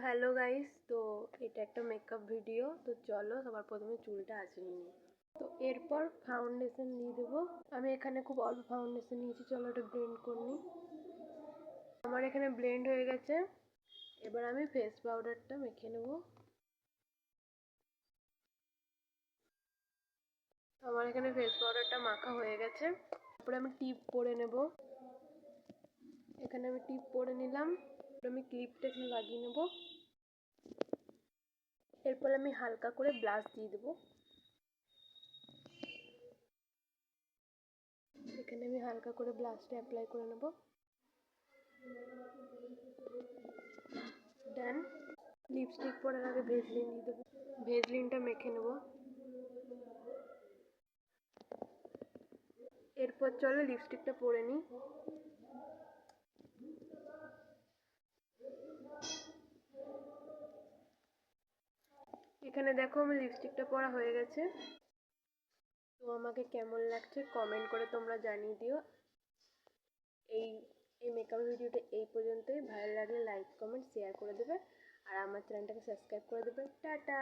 Hello guys, তো এটা একটা মেকআপ ভিডিও। তো চলো সবার প্রথমে চুলটা আঁচড়ে নিই। তো এরপর ফাউন্ডেশন দিয়ে দেবো। আমি এখানে খুব অল্প ফাউন্ডেশন নিয়েছি, চলো এটা ব্লেন্ড করে নিই। আমার এখানে ব্লেন্ড হয়ে গেছে। এবার আমি ফেস পাউডারটা মেখে নেব। আমার এখানে ফেস পাউডারটা মাখা হয়ে গেছে। তারপরে আমি টিপ পরে নেব। এখানে আমি টিপ পরে নিলাম। আমি ক্লিপটা এখানে লাগিয়ে নেব। এরপর আমি হালকা করে ব্লাশ দিয়ে দেবো। এখানে আমি হালকা করে ব্লাশটা অ্যাপ্লাই করে নেব। ডান। লিপস্টিক পরার আগে ভেজলিন দিয়ে দেবো। ভেজলিনটা মেখে নেব। এরপর চলো লিপস্টিকটা পরে নিই। এখানে দেখো আমার লিপস্টিকটা পরা হয়ে গেছে। তো আমাকে কেমন লাগছে কমেন্ট করে তোমরা জানিয়ে দিও। এই এই মেকআপ ভিডিওটা এই পর্যন্তই। ভালো লাগলে লাইক কমেন্ট শেয়ার করে দেবে আর আমার চ্যানেলটাকে সাবস্ক্রাইব করে দেবে। টাটা।